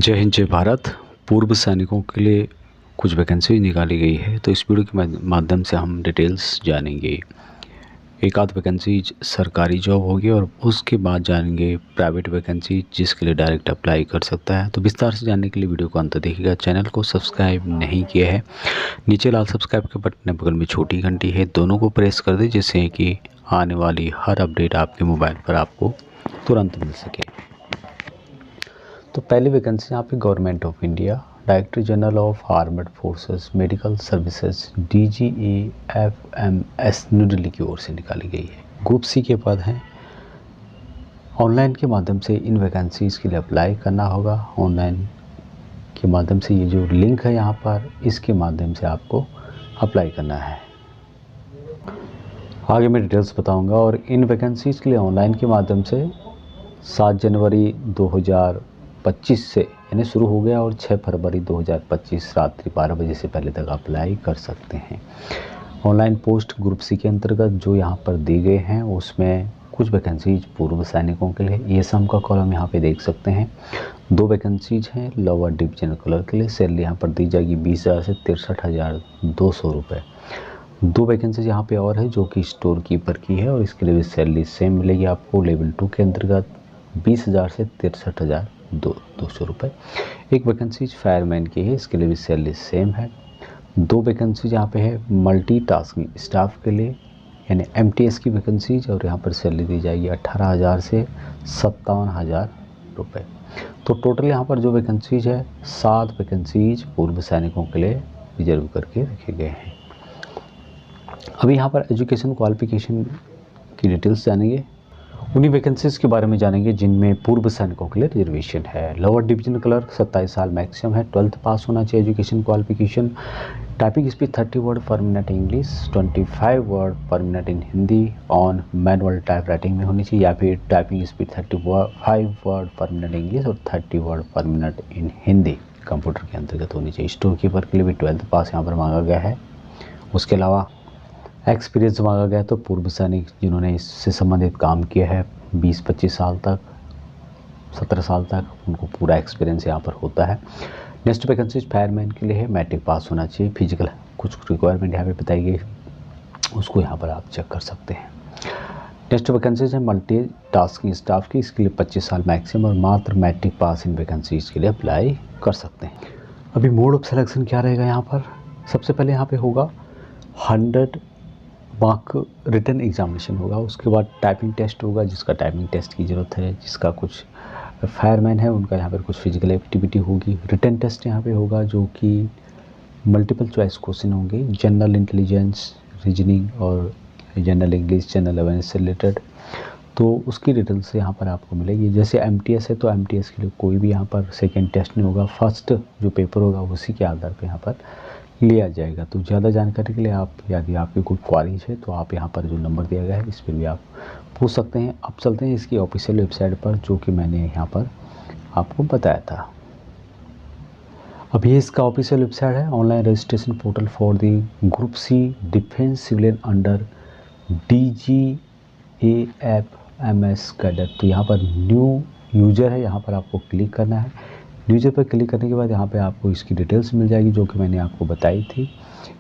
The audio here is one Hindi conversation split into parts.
जय हिंद जय भारत। पूर्व सैनिकों के लिए कुछ वैकेंसी निकाली गई है, तो इस वीडियो के माध्यम से हम डिटेल्स जानेंगे। एक आध वैकेंसी सरकारी जॉब होगी और उसके बाद जानेंगे प्राइवेट वैकेंसी जिसके लिए डायरेक्ट अप्लाई कर सकता है। तो विस्तार से जानने के लिए वीडियो को अंत देखिएगा। चैनल को सब्सक्राइब नहीं किया है, नीचे लाल सब्सक्राइब के बटन बगल में छोटी घंटी है, दोनों को प्रेस कर दें जिससे कि आने वाली हर अपडेट आपके मोबाइल पर आपको तुरंत मिल सके। तो पहली वैकेंसी यहाँ पे government of India director general of armed forces medical services DGAFMS new Delhi की ओर से निकाली गई है। ग्रुप सी के पद हैं। ऑनलाइन के माध्यम से इन वैकेंसीज़ के लिए अप्लाई करना होगा। ऑनलाइन के माध्यम से ये जो लिंक है यहाँ पर, इसके माध्यम से आपको अप्लाई करना है। आगे मैं डिटेल्स बताऊँगा। और इन वैकेंसीज़ के लिए ऑनलाइन के माध्यम से 7 जनवरी 2025 से यानी शुरू हो गया और 6 फरवरी 2025 रात्रि 12 बजे से पहले तक अप्लाई कर सकते हैं। ऑनलाइन पोस्ट ग्रुप सी के अंतर्गत जो यहाँ पर दी गए हैं उसमें कुछ वैकेंसीज पूर्व सैनिकों के लिए, ये सम का कॉलम यहाँ पे देख सकते हैं। 2 वैकेंसीज हैं लोअर डिवीजन कलर के लिए। सैलरी यहाँ पर दी जाएगी 20,000 से 63,200 रुपये। 2 वैकेंसीज यहाँ पे और है जो कि स्टोर कीपर की है और इसके लिए भी सैलरी सेम मिलेगी आपको। लेवल 2 के अंतर्गत 20,000 से 63,200 रुपये। एक वैकेंसीज फायरमैन की है, इसके लिए भी सैलरी सेम है। 2 वैकेंसीज यहाँ पे है मल्टीटास्किंग स्टाफ के लिए यानी MTS की वैकेंसीज और यहाँ पर सैलरी दी जाएगी 18,000 से 57,000 रुपये। तो टोटल यहाँ पर जो वैकेंसीज है 7 वैकेंसीज पूर्व सैनिकों के लिए रिजर्व करके रखे गए हैं। अभी यहाँ पर एजुकेशन क्वालिफिकेशन की डिटेल्स जानेंगे। उन्हीं वैकेंसीज के बारे में जानेंगे जिनमें पूर्व सैनिकों के लिए रिजर्वेशन है। लोअर डिवीजन क्लर्क 27 साल मैक्सिमम है। 12th पास होना चाहिए education qualification. Typing speed 30 word पर मिनट इंग्लिश, 25 वर्ड पर minute in Hindi on manual type writing में होनी चाहिए, या फिर टाइपिंग स्पीड 35 वर्ड पर मिनट इंग्लिश और 30 वर्ड पर मिनट इन हिंदी कंप्यूटर के अंतर्गत होनी चाहिए। स्टोर कीपर के लिए भी 12th पास यहाँ पर मांगा गया है। उसके अलावा एक्सपीरियंस मांगा गया तो पूर्व सैनिक जिन्होंने इससे संबंधित काम किया है 20-25 साल तक, 17 साल तक, उनको पूरा एक्सपीरियंस यहाँ पर होता है। नेक्स्ट वैकेंसी फायरमैन के लिए है, मैट्रिक पास होना चाहिए। फिजिकल कुछ रिक्वायरमेंट यहाँ पे बताई गई, उसको यहाँ पर आप चेक कर सकते हैं। नेक्स्ट वैकेंसीज है मल्टी टास्किंग स्टाफ की, इसके लिए 25 साल मैक्सिमम और मात्र मैट्रिक पास इन वैकेंसीज के लिए अप्लाई कर सकते हैं। अभी मोड ऑफ सिलेक्शन क्या रहेगा यहाँ पर? सबसे पहले यहाँ पे होगा 100 मार्क रिटन एग्जामिनेशन होगा। उसके बाद टाइपिंग टेस्ट होगा, जिसका टाइपिंग टेस्ट की ज़रूरत है। जिसका कुछ फायरमैन है उनका यहाँ पर कुछ फिजिकल एक्टिविटी होगी। रिटन टेस्ट यहाँ पे होगा जो कि मल्टीपल चॉइस क्वेश्चन होंगे, जनरल इंटेलिजेंस, रीजनिंग और जनरल इंग्लिश, जनरल अवेयरनेस से रिलेटेड। तो उसकी डिटेल्स यहाँ पर आपको मिलेगी। जैसे MTS है तो MTS के लिए कोई भी यहाँ पर सेकेंड टेस्ट नहीं होगा, फर्स्ट जो पेपर होगा उसी के आधार पर यहाँ पर लिया जाएगा। तो ज़्यादा जानकारी के लिए आप, यदि आपकी कोई क्वारीज है तो आप यहाँ पर जो नंबर दिया गया है इस पर भी आप पूछ सकते हैं। अब चलते हैं इसकी ऑफिशियल वेबसाइट पर, जो कि मैंने यहाँ पर आपको बताया था। अभी इसका ऑफिशियल वेबसाइट है online registration portal for the group C defence civilian under DGAFMS cadet. तो यहाँ पर न्यू यूज़र है, यहाँ पर आपको क्लिक करना है। यूज़र पर क्लिक करने के बाद यहाँ पे आपको इसकी डिटेल्स मिल जाएगी जो कि मैंने आपको बताई थी,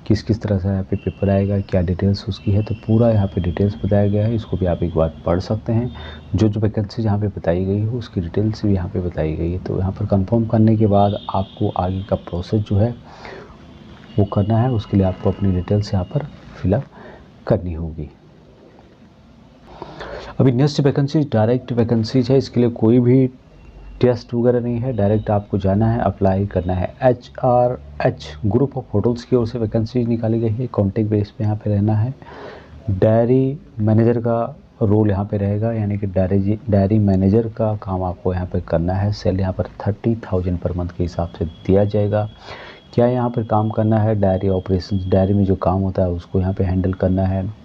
किस किस तरह से यहाँ पे पेपर आएगा, क्या डिटेल्स उसकी है। तो पूरा यहाँ पे डिटेल्स बताया गया है, इसको भी आप एक बार पढ़ सकते हैं। जो जो वैकेंसी यहाँ पे बताई गई है उसकी डिटेल्स भी यहाँ पे बताई गई है। तो यहाँ पर कंफर्म करने के बाद आपको आगे का प्रोसेस जो है वो करना है। उसके लिए आपको अपनी डिटेल्स यहाँ पर फिलअप करनी होगी। अभी नेक्स्ट वैकेंसी डायरेक्ट वैकेंसीज है, इसके लिए कोई भी टेस्ट वगैरह नहीं है, डायरेक्ट आपको जाना है, अप्लाई करना है। HRH ग्रुप ऑफ होटल्स की ओर से वैकेंसी निकाली गई है। कॉन्टेक्ट बेस पे यहाँ पे रहना है। डायरी मैनेजर का रोल यहाँ पे रहेगा, यानी कि डायरी मैनेजर का काम आपको यहाँ पे करना है। सैलरी यहाँ पर 30,000 पर मंथ के हिसाब से दिया जाएगा। क्या यहाँ पर काम करना है? डायरी ऑपरेशन, डायरी में जो काम होता है उसको यहाँ पर हैंडल करना है।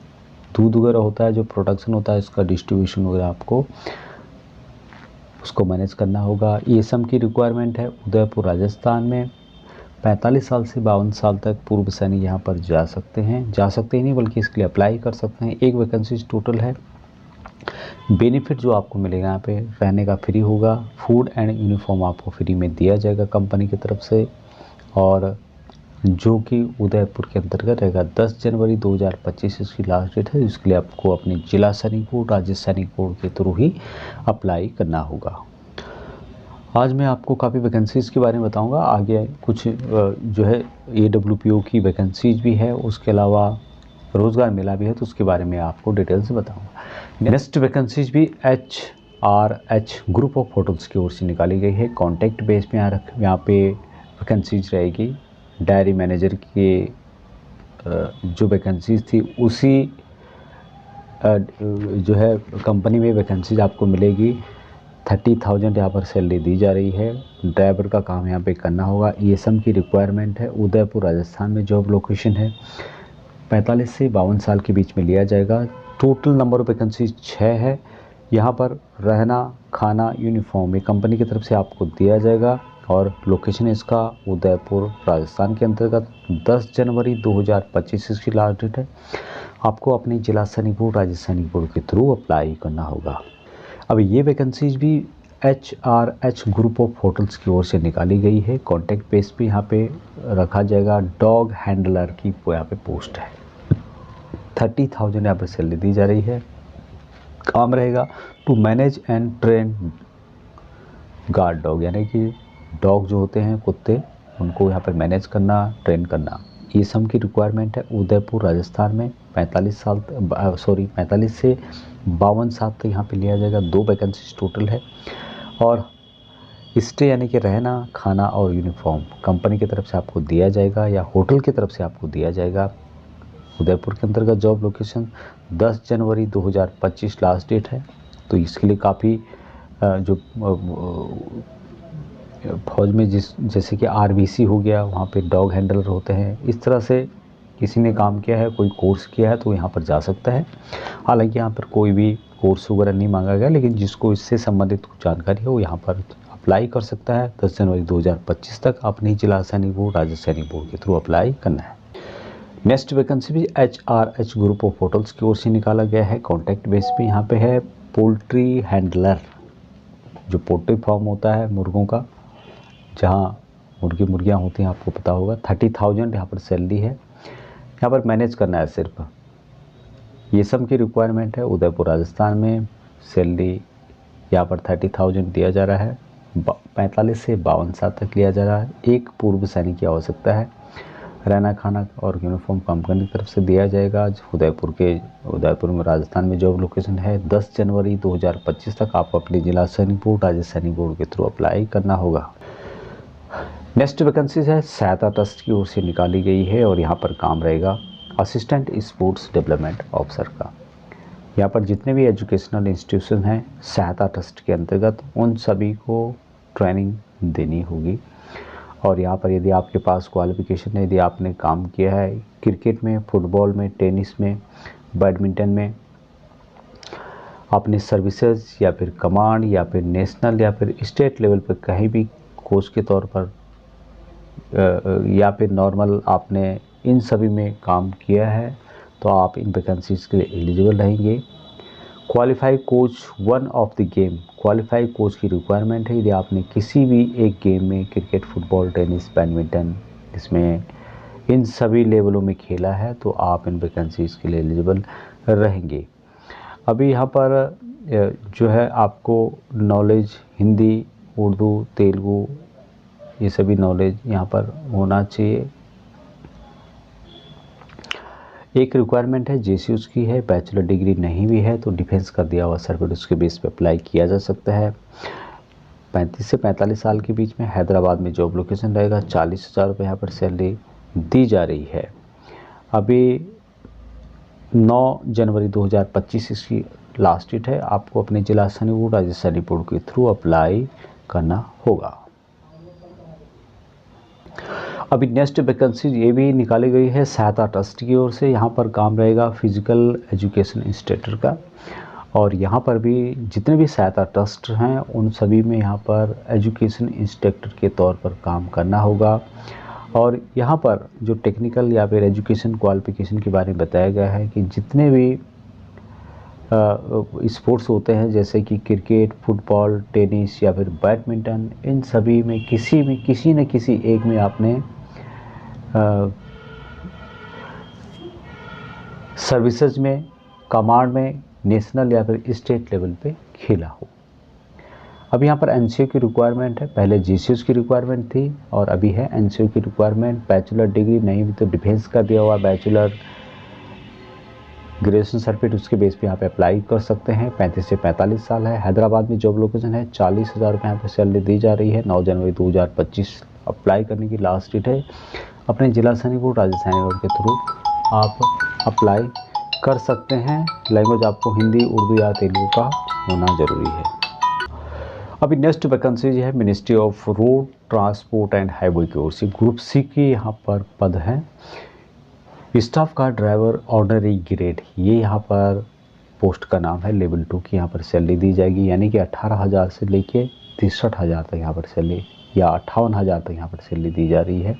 दूध वगैरह होता है, जो प्रोडक्शन होता है उसका डिस्ट्रीब्यूशन वगैरह आपको उसको मैनेज करना होगा। ये सम की रिक्वायरमेंट है उदयपुर राजस्थान में। 45 साल से 52 साल तक पूर्व सैनिक यहाँ पर जा सकते ही नहीं बल्कि इसके लिए अप्लाई कर सकते हैं। एक वैकेंसी टोटल है। बेनिफिट जो आपको मिलेगा यहाँ पे, रहने का फ्री होगा, फूड एंड यूनिफॉर्म आपको फ्री में दिया जाएगा कंपनी की तरफ से, और जो कि उदयपुर के अंतर्गत रहेगा। 10 जनवरी 2025 इसकी लास्ट डेट है, इसके लिए आपको अपने जिला सैनिक बोर्ड, राज्य सैनिक बोर्ड के थ्रू ही अप्लाई करना होगा। आज मैं आपको काफ़ी वैकेंसीज़ के बारे में बताऊंगा। आगे कुछ जो है AWPO की वैकेंसीज भी है, उसके अलावा रोज़गार मेला भी है, तो उसके बारे में आपको डिटेल से बताऊंगा। नेक्स्ट वैकेंसीज भी HRH ग्रुप ऑफ होटल्स की ओर से निकाली गई है। कॉन्टैक्ट बेस पे यहाँ पे वैकेंसीज रहेगी। डायरी मैनेजर के जो वैकेंसीज थी उसी जो है कंपनी में वैकेंसीज आपको मिलेगी। 30,000 यहाँ पर सैलरी दी जा रही है। ड्राइवर का काम यहाँ पे करना होगा। ESM की रिक्वायरमेंट है। उदयपुर राजस्थान में जॉब लोकेशन है। 45 से 52 साल के बीच में लिया जाएगा। टोटल नंबर ऑफ वैकेंसीज 6 है। यहाँ पर रहना, खाना, यूनिफॉर्म ये कंपनी की तरफ से आपको दिया जाएगा, और लोकेशन इसका उदयपुर राजस्थान के अंतर्गत। 10 जनवरी 2025 इसकी लास्ट डेट है। आपको अपने जिला सैनिक बोर्ड, राज्य सैनिक बोर्ड के थ्रू अप्लाई करना होगा। अब ये वैकेंसीज भी HRH ग्रुप ऑफ होटल्स की ओर से निकाली गई है। कॉन्टैक्ट बेस पे यहाँ पे रखा जाएगा। डॉग हैंडलर की यहाँ पे पोस्ट है। 30,000 यहाँ पर सैलरी दी जा रही है। काम रहेगा to manage and train guard dog, यानी कि डॉग जो होते हैं कुत्ते, उनको यहाँ पर मैनेज करना, ट्रेन करना। ये सम की रिक्वायरमेंट है। उदयपुर राजस्थान में 45 से 52 साल तक यहाँ पे लिया जाएगा। 2 वैकेंसीज टोटल है। और स्टे यानी कि रहना, खाना और यूनिफॉर्म कंपनी की तरफ से आपको दिया जाएगा या होटल की तरफ से आपको दिया जाएगा। उदयपुर के अंतर्गत जॉब लोकेशन 10 जनवरी 2025 लास्ट डेट है। तो इसके लिए काफ़ी जो फौज में जैसे कि RBC हो गया, वहाँ पे डॉग हैंडलर होते हैं, इस तरह से किसी ने काम किया है, कोई कोर्स किया है तो यहाँ पर जा सकता है। हालांकि यहाँ पर कोई भी कोर्स वगैरह नहीं मांगा गया, लेकिन जिसको इससे संबंधित कुछ जानकारी हो यहाँ पर अप्लाई कर सकता है। 10 जनवरी 2025 तक अपनी जिला सैनिक बोर्ड, राज्य सैनिक बोर्ड के थ्रू अप्लाई करना है। नेक्स्ट वैकेंसी भी HRH ग्रुप ऑफ होटल्स की ओर से निकाला गया है। कॉन्टैक्ट बेस पे यहाँ पे है। पोल्ट्री हैंडलर, जो पोल्ट्री फार्म होता है मुर्गों का, जहाँ मुर्गियाँ होती हैं, आपको पता होगा। 30,000 यहाँ पर सैलरी है। यहाँ पर मैनेज करना है सिर्फ। ये सब की रिक्वायरमेंट है। उदयपुर राजस्थान में सैलरी यहाँ पर 30,000 दिया जा रहा है। 45 से 52 साल तक लिया जा रहा है। एक पूर्व सैनिक की आवश्यकता है। रहना, खाना और यूनिफॉर्म कंपनी की तरफ से दिया जाएगा। उदयपुर में राजस्थान में जॉब लोकेशन है। 10 जनवरी 2025 तक आपको अपने जिला सैनिक बोर्ड, राज्य सैनिक बोर्ड के थ्रू अप्लाई करना होगा। नेक्स्ट वैकेंसीज है सहायता ट्रस्ट की ओर से निकाली गई है, और यहाँ पर काम रहेगा असिस्टेंट स्पोर्ट्स डेवलपमेंट ऑफिसर का। यहाँ पर जितने भी एजुकेशनल इंस्टीट्यूशन हैं सहायता ट्रस्ट के अंतर्गत, उन सभी को ट्रेनिंग देनी होगी। और यहाँ पर यदि आपके पास क्वालिफिकेशन है, यदि आपने काम किया है क्रिकेट में, फुटबॉल में, टेनिस में, बैडमिंटन में, अपनी सर्विसेज या फिर कमांड या फिर नेशनल या फिर स्टेट लेवल पर कहीं भी कोच के तौर पर या फिर नॉर्मल आपने इन सभी में काम किया है, तो आप इन वैकेंसीज के लिए एलिजिबल रहेंगे। Qualified coach 1 of the game, qualified coach की रिक्वायरमेंट है। यदि आपने किसी भी एक गेम में, क्रिकेट, फुटबॉल, टेनिस, बैडमिंटन, इसमें इन सभी लेवलों में खेला है, तो आप इन वैकेंसीज के लिए एलिजिबल रहेंगे। अभी यहाँ पर जो है आपको नॉलेज हिंदी, उर्दू, तेलुगु, ये सभी नॉलेज यहाँ पर होना चाहिए। एक रिक्वायरमेंट है JCUs की है। बैचलर डिग्री नहीं भी है तो डिफेंस का दिया हुआ सर्टिफिकेट उसके बेस पे अप्लाई किया जा सकता है। 35 से 45 साल के बीच में हैदराबाद में जॉब लोकेशन रहेगा। 40,000 रुपये यहाँ पर सैलरी दी जा रही है। अभी 9 जनवरी 2025 इसकी लास्ट डेट है। आपको अपने जिला सैनिक बोर्ड, राज्य सैनिक बोर्ड के थ्रू अप्लाई करना होगा। अभी नेक्स्ट वैकेंसी ये भी निकाली गई है सहायता ट्रस्ट की ओर से। यहाँ पर काम रहेगा फिजिकल एजुकेशन इंस्ट्रक्टर का, और यहाँ पर भी जितने भी सहायता ट्रस्ट हैं उन सभी में यहाँ पर एजुकेशन इंस्ट्रक्टर के तौर पर काम करना होगा। और यहाँ पर जो टेक्निकल या फिर एजुकेशन क्वालिफिकेशन के बारे में बताया गया है कि जितने भी स्पोर्ट्स होते हैं जैसे कि क्रिकेट, फुटबॉल, टेनिस या फिर बैडमिंटन, इन सभी में किसी न किसी एक में आपने सर्विसेज में, कमांड में, नेशनल या फिर स्टेट लेवल पे खेला हो। अब यहाँ पर एनसीओ की रिक्वायरमेंट है, पहले जीसीओ की रिक्वायरमेंट थी और अभी है एनसीओ की रिक्वायरमेंट। बैचलर डिग्री नहीं भी तो डिफेंस का दिया हुआ बैचलर ग्रेजुएशन सर्टिफिकेट, उसके बेस पे यहाँ पे अप्लाई कर सकते हैं। 35 से 45 साल है। हैदराबाद में जॉब लोकेशन है। 40,000 रुपये यहाँ पे सैलरी दी जा रही है। 9 जनवरी 2025 अप्लाई करने की लास्ट डेट है। अपने जिला सैनिक बोर्ड राजस्थान बोर्ड के थ्रू आप अप्लाई कर सकते हैं। लैंग्वेज आपको हिंदी, उर्दू या तेलुगु का होना ज़रूरी है। अभी नेक्स्ट वैकेंसी है ministry of road transport and highway की ओर से। ग्रुप सी के यहाँ पर पद है staff car driver ordinary grade, ये यहाँ पर पोस्ट का नाम है। लेवल 2 की यहाँ पर सैलरी दी जाएगी, यानी कि 18,000 से लेके 63,000 तक यहाँ पर सैलरी, या 58,000 तक यहाँ पर सैलरी दी जा रही है।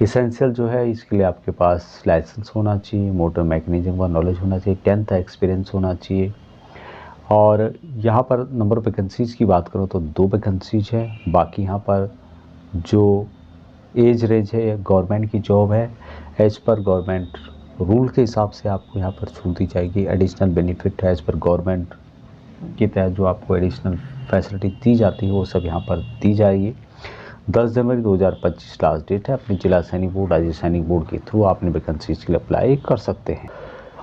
इसेंशियल जो है इसके लिए आपके पास लाइसेंस होना चाहिए, मोटर मैकेनिज्म का नॉलेज होना चाहिए, 10th एक्सपीरियंस होना चाहिए। और यहाँ पर नंबर वैकेंसीज़ की बात करो तो 2 वैकेंसीज है। बाकी यहाँ पर जो एज रेंज है गवर्नमेंट की जॉब है, एज पर गवर्नमेंट रूल के हिसाब से आपको यहाँ पर छूट दी जाएगी। एडिशनल बेनिफिट है एज पर गवर्नमेंट के तहत जो आपको एडिशनल फैसिलिटी दी जाती है वो सब यहाँ पर दी जाएगी। 10 जनवरी 2025 लास्ट डेट है। अपने जिला सैनिक बोर्ड, राज्य सैनिक बोर्ड के थ्रू आपने वैकेंसीज के लिए अप्लाई कर सकते हैं।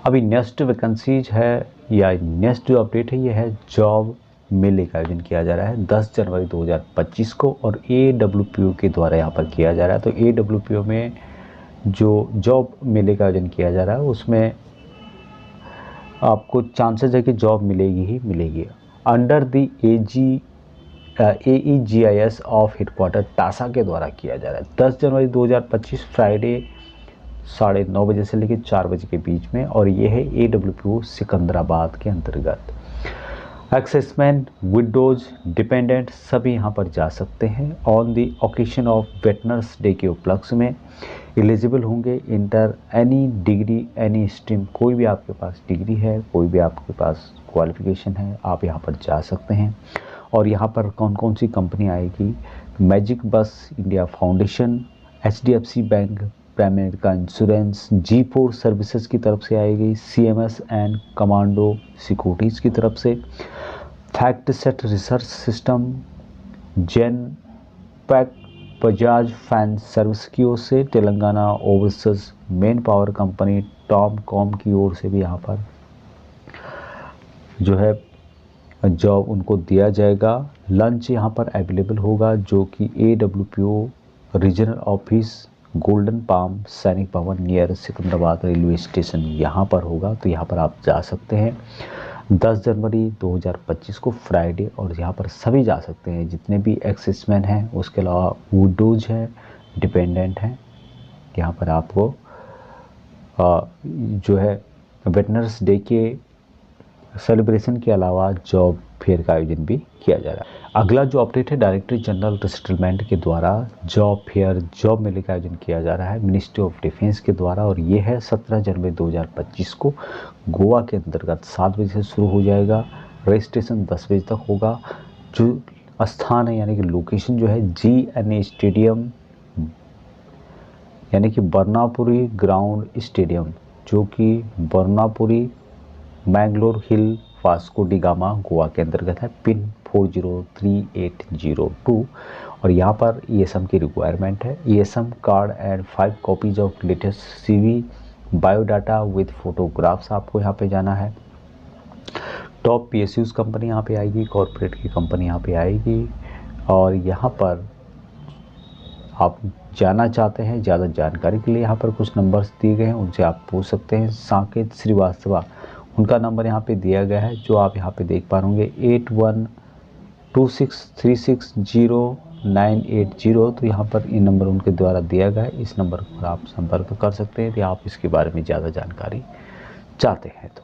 अभी नेक्स्ट वैकेंसीज है या नेक्स्ट जो अपडेट है ये है जॉब मेले का आयोजन किया जा रहा है 10 जनवरी 2025 को, और AWPO के द्वारा यहाँ पर किया जा रहा है। तो AWPO में जो जॉब मेले का आयोजन किया जा रहा है उसमें आपको चांसेस है कि जॉब मिलेगी ही मिलेगी। Under the AEGIS of headquarter टासा के द्वारा किया जा रहा है 10 जनवरी 2025 फ्राइडे 9:30 बजे से लेकर 4 बजे के बीच में, और ये है AWPO सिकंदराबाद के अंतर्गत। एक्सेसमैन, विडोज, डिपेंडेंट सभी यहाँ पर जा सकते हैं। On the occasion of veterans day के उपलक्ष्य में एलिजिबल होंगे inter any degree any stream, कोई भी आपके पास डिग्री है, कोई भी आपके पास क्वालिफिकेशन है, आप यहाँ पर जा सकते हैं। और यहाँ पर कौन कौन सी कंपनी आएगी? मैजिक बस India foundation, HDFC bank, prime America insurance, G4 services की तरफ से आएगी, CMS एंड कमांडो सिक्योरिटीज़ की तरफ से, फैक्ट सेट रिसर्च सिस्टम, जेन पैक, बजाज फाइनेंस सर्विस की ओर से, Telangana overseas main power company Tom com की ओर से भी यहाँ पर जो है जॉब उनको दिया जाएगा। लंच यहाँ पर अवेलेबल होगा जो कि AWPO regional office golden palm सैनिक भवन नियर सिकंदराबाद रेलवे स्टेशन यहाँ पर होगा। तो यहाँ पर आप जा सकते हैं 10 जनवरी 2025 को फ्राइडे, और यहाँ पर सभी जा सकते हैं जितने भी एक्सेसमैन हैं, उसके अलावा विडोज हैं, डिपेंडेंट हैं। यहाँ पर आपको जो है वेटरन्स डे के सेलिब्रेशन के अलावा जॉब फेयर का आयोजन भी किया जा रहा है। अगला जो अपडेट है डायरेक्टर जनरल रिसेटलमेंट के द्वारा जॉब फेयर, जॉब मेले का आयोजन किया जा रहा है मिनिस्ट्री ऑफ डिफेंस के द्वारा, और ये है 17 जनवरी 2025 को गोवा के अंतर्गत 7 बजे से शुरू हो जाएगा। रजिस्ट्रेशन 10 बजे तक होगा। जो स्थान है यानी कि लोकेशन जो है GNA स्टेडियम, यानी कि बर्नापुरी ग्राउंड स्टेडियम, जो कि बर्नापुरी मैंगलोर हिल वास्को डी गामा गोवा के अंतर्गत है। पिन 403802, और यहाँ पर ESM की रिक्वायरमेंट है। ESM card and 5 copies of latest CV, biodata with photographs आपको यहाँ पे जाना है। टॉप PSUs कंपनी यहाँ पे आएगी, कॉरपोरेट की कंपनी यहाँ पे आएगी, और यहाँ पर आप जाना चाहते हैं ज़्यादा जानकारी के लिए यहाँ पर कुछ नंबर्स दिए गए हैं, उनसे आप पूछ सकते हैं। साकेत श्रीवास्तव, उनका नंबर यहाँ पे दिया गया है जो आप यहाँ पे देख पा होंगे 8126360980। तो यहाँ पर ये नंबर उनके द्वारा दिया गया है, इस नंबर पर आप संपर्क कर सकते हैं यदि आप इसके बारे में ज़्यादा जानकारी चाहते हैं तो।